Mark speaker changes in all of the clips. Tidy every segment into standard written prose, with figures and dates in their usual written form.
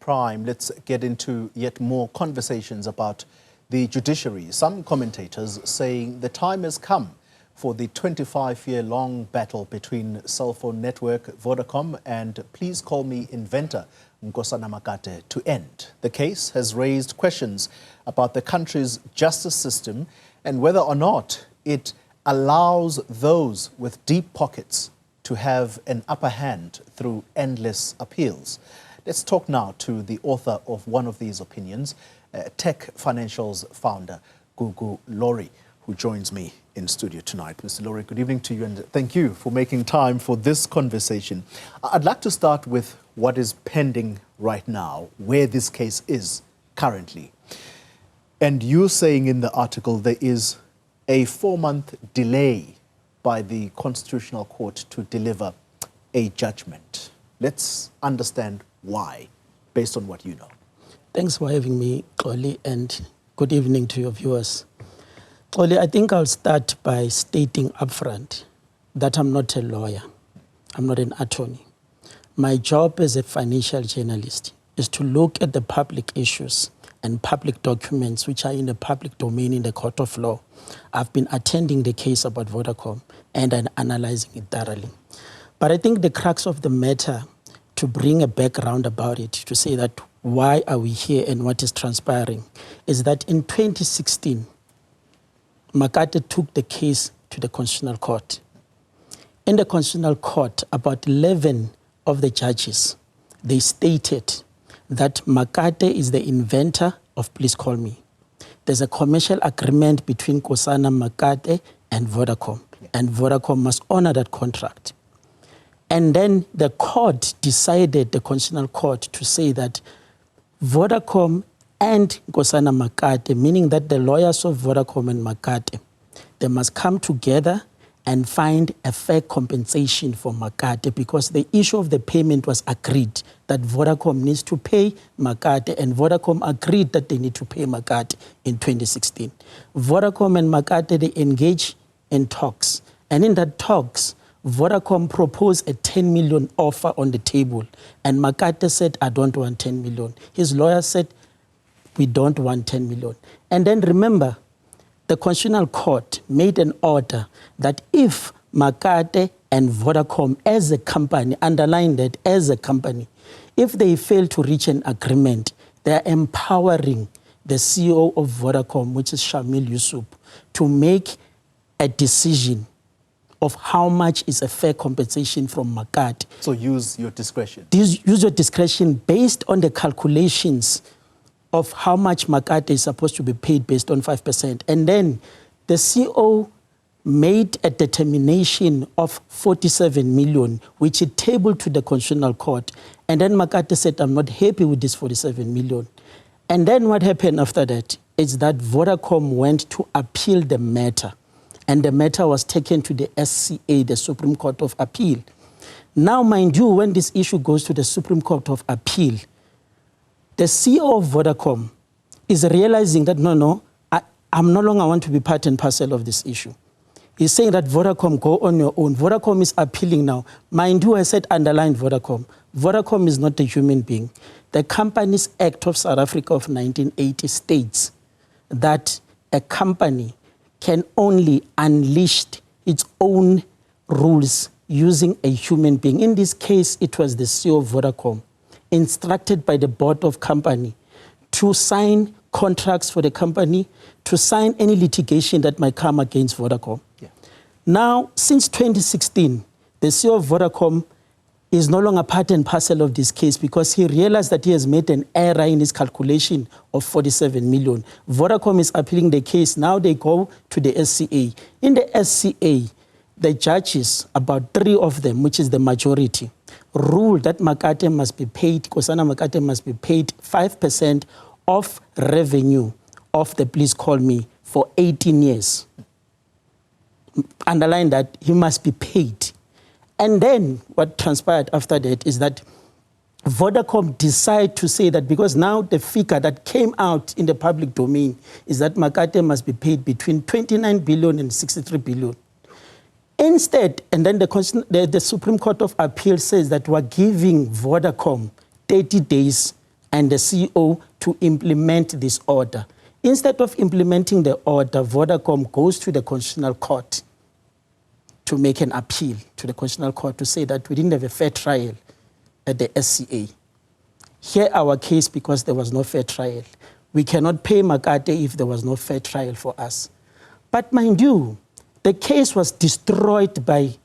Speaker 1: Prime, let's get into yet more conversations about the judiciary. Some commentators saying the time has come for the 25-year-long battle between cell phone network Vodacom and Please Call Me inventor Nkosana Makate to end. The case has raised questions about the country's justice system and whether or not it allows those with deep pockets to have an upper hand through endless appeals. Let's talk now to the author of one of these opinions, Tech Financial's founder, Gugu Lourie, who joins me in studio tonight. Mr. Lourie, good evening to you, and thank you for making time for this conversation. I'd like to start with what is pending right now, where this case is currently. And you're saying in the article there is a 4-month delay by the Constitutional Court to deliver a judgment. Let's understand why, based on what you know.
Speaker 2: Thanks for having me, Xoli, and good evening to your viewers. Xoli, I think I'll start by stating upfront that I'm not a lawyer. I'm not an attorney. My job as a financial journalist is to look at the public issues and public documents which are in the public domain in the court of law. I've been attending the case about Vodacom and I'm analyzing it thoroughly. But I think the crux of the matter, to bring a background about it, to say that why are we here and what is transpiring, is that in 2016, Makate took the case to the Constitutional Court. In the Constitutional Court, about 11 of the judges, they stated that Makate is the inventor of Please Call Me. There's a commercial agreement between Nkosana Makate and Vodacom, and Vodacom must honor that contract. And then the court decided, the Constitutional Court, to say that Vodacom and Nkosana Makate, meaning that the lawyers of Vodacom and Makate, they must come together and find a fair compensation for Makate, because the issue of the payment was agreed that Vodacom needs to pay Makate, and Vodacom agreed that they need to pay Makate in 2016. Vodacom and Makate, they engage in talks, and in that talks, Vodacom proposed a 10 million offer on the table, and Makate said, I don't want 10 million. His lawyer said, we don't want 10 million. And then remember, the Constitutional Court made an order that if Makate and Vodacom as a company, underline that as a company, if they fail to reach an agreement, they are empowering the CEO of Vodacom, which is Shamil Yusuf, to make a decision of how much is a fair compensation from Makate.
Speaker 1: So use your discretion.
Speaker 2: Use your discretion based on the calculations of how much Makate is supposed to be paid based on 5%. And then the CEO made a determination of 47 million, which he tabled to the Constitutional Court. And then Makate said, I'm not happy with this 47 million. And then what happened after that is that Vodacom went to appeal the matter. And the matter was taken to the SCA, the Supreme Court of Appeal. Now, mind you, when this issue goes to the Supreme Court of Appeal, the CEO of Vodacom is realizing that, I'm no longer want to be part and parcel of this issue. He's saying that Vodacom, go on your own. Vodacom is appealing now. Mind you, I said underline Vodacom. Vodacom is not a human being. The Companies Act of South Africa of 1980 states that a company can only unleash its own rules using a human being. In this case, it was the CEO of Vodacom, instructed by the board of company to sign contracts for the company, to sign any litigation that might come against Vodacom. Yeah. Now, since 2016, the CEO of Vodacom is no longer part and parcel of this case because he realized that he has made an error in his calculation of 47 million. Vodacom is appealing the case. Now they go to the SCA. In the SCA, the judges, about 3 of them, which is the majority, ruled that Makate must be paid, Nkosana Makate must be paid 5% of revenue of the Please Call Me for 18 years. Underline that, he must be paid. And then what transpired after that is that Vodacom decided to say that because now the figure that came out in the public domain is that Makate must be paid between 29 billion and 63 billion. Instead, and then the Supreme Court of Appeal says that we're giving Vodacom 30 days and the CEO to implement this order. Instead of implementing the order, Vodacom goes to the Constitutional Court to make an appeal to the Constitutional Court to say that we didn't have a fair trial at the SCA. Here our case because there was no fair trial. We cannot pay Makate if there was no fair trial for us. But mind you, the case was destroyed by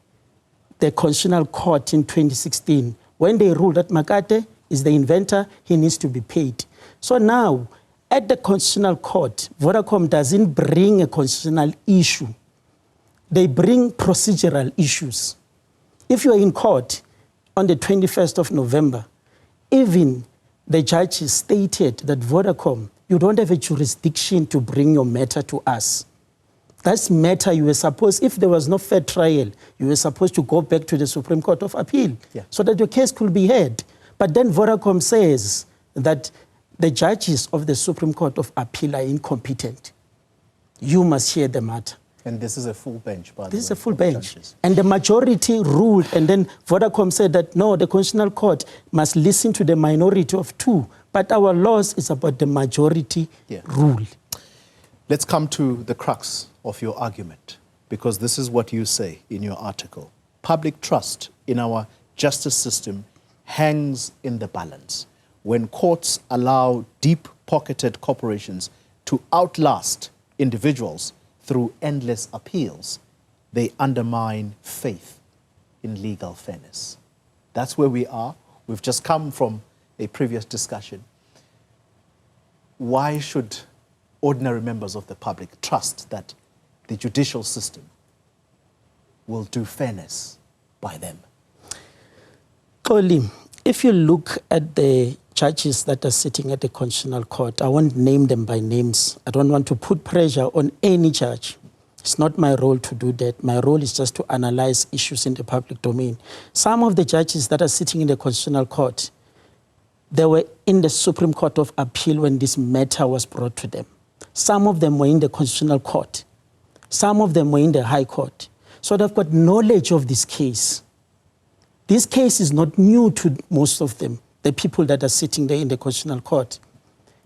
Speaker 2: the Constitutional Court in 2016 when they ruled that Makate is the inventor, he needs to be paid. So now, at the Constitutional Court, Vodacom doesn't bring a constitutional issue. They bring procedural issues. If you are in court on the 21st of November, even the judges stated that Vodacom, you don't have a jurisdiction to bring your matter to us. That's matter you were supposed, if there was no fair trial, you were supposed to go back to the Supreme Court of Appeal so that your case could be heard. But then Vodacom says that the judges of the Supreme Court of Appeal are incompetent. You must hear the matter.
Speaker 1: And this is a full bench, by the way.
Speaker 2: This is a full bench. And the majority ruled, and then Vodacom said that, no, the Constitutional Court must listen to the minority of two. But our laws is about the majority rule.
Speaker 1: Let's come to the crux of your argument, because this is what you say in your article. Public trust in our justice system hangs in the balance. When courts allow deep-pocketed corporations to outlast individuals through endless appeals, they undermine faith in legal fairness. That's where we are. We've just come from a previous discussion. Why should ordinary members of the public trust that the judicial system will do fairness by them?
Speaker 2: Xoli, if you look at the judges that are sitting at the Constitutional Court, I won't name them by names. I don't want to put pressure on any judge. It's not my role to do that. My role is just to analyze issues in the public domain. Some of the judges that are sitting in the Constitutional Court, they were in the Supreme Court of Appeal when this matter was brought to them. Some of them were in the Constitutional Court. Some of them were in the High Court. So they've got knowledge of this case. This case is not new to most of them, the people that are sitting there in the Constitutional Court.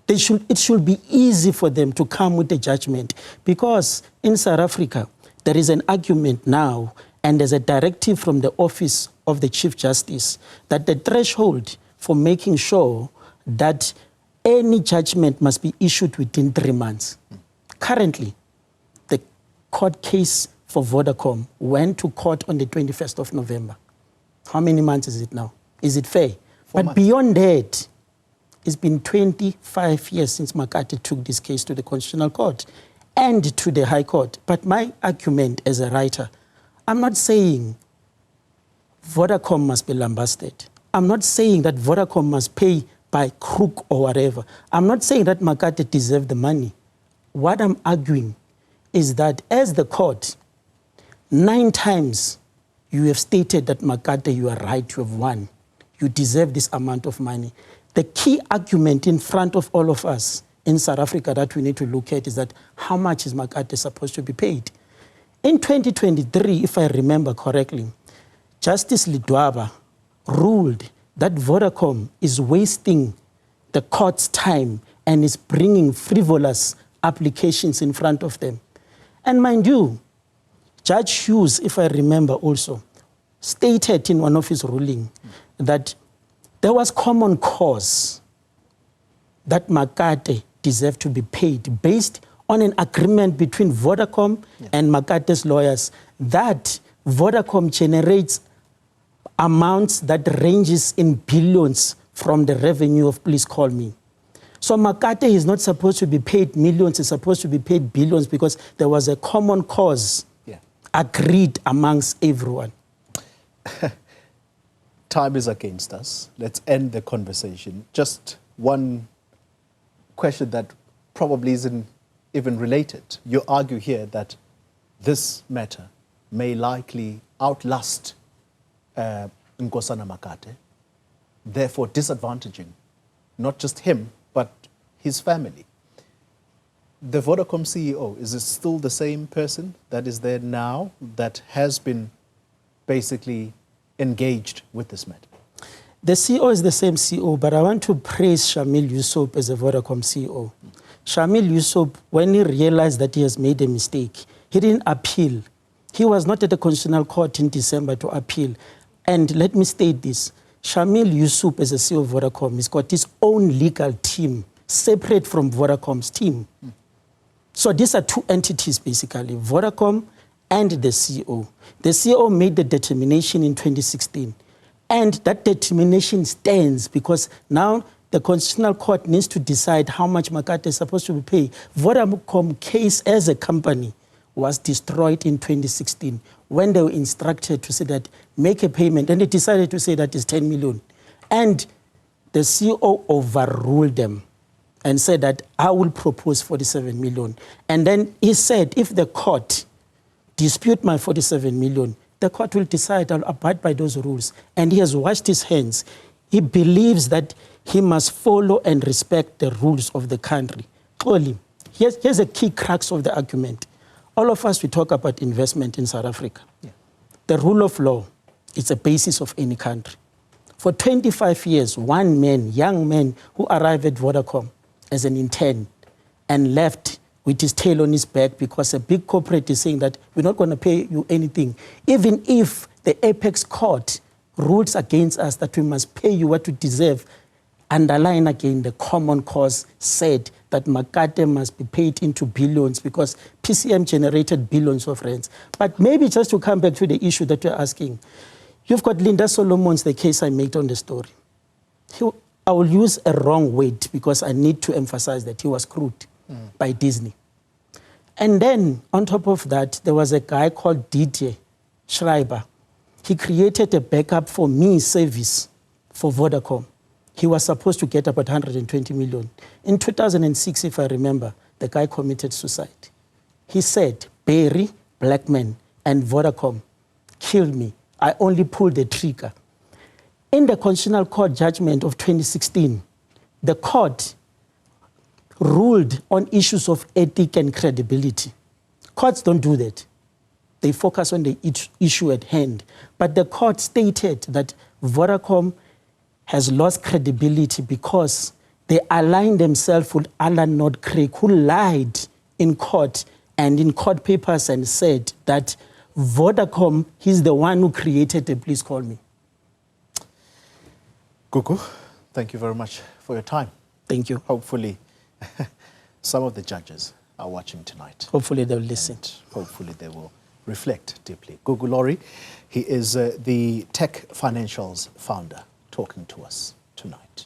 Speaker 2: It should be easy for them to come with a judgment, because in South Africa, there is an argument now, and there's a directive from the Office of the Chief Justice that the threshold for making sure that any judgment must be issued within 3 months. Currently, the court case for Vodacom went to court on the 21st of November. How many months is it now? Is it fair?
Speaker 1: 4
Speaker 2: But
Speaker 1: months.
Speaker 2: beyond that, it's been 25 years since Makate took this case to the Constitutional Court and to the High Court. But my argument as a writer, I'm not saying Vodacom must be lambasted. I'm not saying that Vodacom must pay by crook or whatever. I'm not saying that Makate deserves the money. What I'm arguing is that as the court, 9 times you have stated that Makate, you are right, you have won. You deserve this amount of money. The key argument in front of all of us in South Africa that we need to look at is that how much is Makate supposed to be paid? In 2023, if I remember correctly, Justice Lidwaba ruled that Vodacom is wasting the court's time and is bringing frivolous applications in front of them. And mind you, Judge Hughes, if I remember also, stated in one of his rulings that there was common cause that Makate deserved to be paid based on an agreement between Vodacom and Makate's lawyers that Vodacom generates amounts that ranges in billions from the revenue of Please Call Me. So Makate is not supposed to be paid millions, it's supposed to be paid billions because there was a common cause agreed amongst everyone.
Speaker 1: Time is against us. Let's end the conversation. Just one question that probably isn't even related. You argue here that this matter may likely outlast Nkosana Makate, therefore disadvantaging not just him, but his family. The Vodacom CEO, is it still the same person that is there now that has been basically engaged with this matter?
Speaker 2: The CEO is the same CEO, but I want to praise Shamil Yusuf as a Vodacom CEO. Shamil Yusuf, when he realized that he has made a mistake, he didn't appeal. He was not at the Constitutional Court in December to appeal. And let me state this. Shamil Yusuf, as a CEO of Vodacom, has got his own legal team, separate from Vodacom's team. So these are two entities, basically, Vodacom and the CEO. The CEO made the determination in 2016. And that determination stands because now the Constitutional Court needs to decide how much Makate is supposed to be paid. Vodacom case as a company was destroyed in 2016 when they were instructed to say that make a payment, and they decided to say that is 10 million. And the CEO overruled them and said that I will propose 47 million. And then he said, if the court dispute my 47 million, the court will decide I'll abide by those rules. And he has washed his hands. He believes that he must follow and respect the rules of the country. Clearly, here's a key crux of the argument. All of us, we talk about investment in South Africa. Yeah. The rule of law is the basis of any country. For 25 years, one man, young man, who arrived at Vodacom as an intern and left with his tail on his back because a big corporate is saying that we're not going to pay you anything. Even if the apex court rules against us that we must pay you what you deserve, underline again the common cause said that Makate must be paid into billions because PCM generated billions of rands. But maybe just to come back to the issue that you're asking, you've got Linda Solomon's, the case I made on the story. I will use a wrong word because I need to emphasize that he was screwed by Disney. And then, on top of that, there was a guy called Didier Schreiber. He created a backup for me service for Vodacom. He was supposed to get about 120 million. In 2006, if I remember, the guy committed suicide. He said, Barry, Blackman, and Vodacom killed me. I only pulled the trigger. In the Constitutional Court judgment of 2016, the court ruled on issues of ethic and credibility. Courts don't do that. They focus on the issue at hand. But the court stated that Vodacom has lost credibility because they aligned themselves with Alan Nord-Craig, who lied in court and in court papers and said that Vodacom, he's the one who created the Please Call Me.
Speaker 1: Gugu, thank you very much for your time.
Speaker 2: Thank you.
Speaker 1: Hopefully, some of the judges are watching tonight.
Speaker 2: Hopefully they'll listen.
Speaker 1: And hopefully they will reflect deeply. Gugu Lourie, he is the Tech Financials founder, talking to us tonight.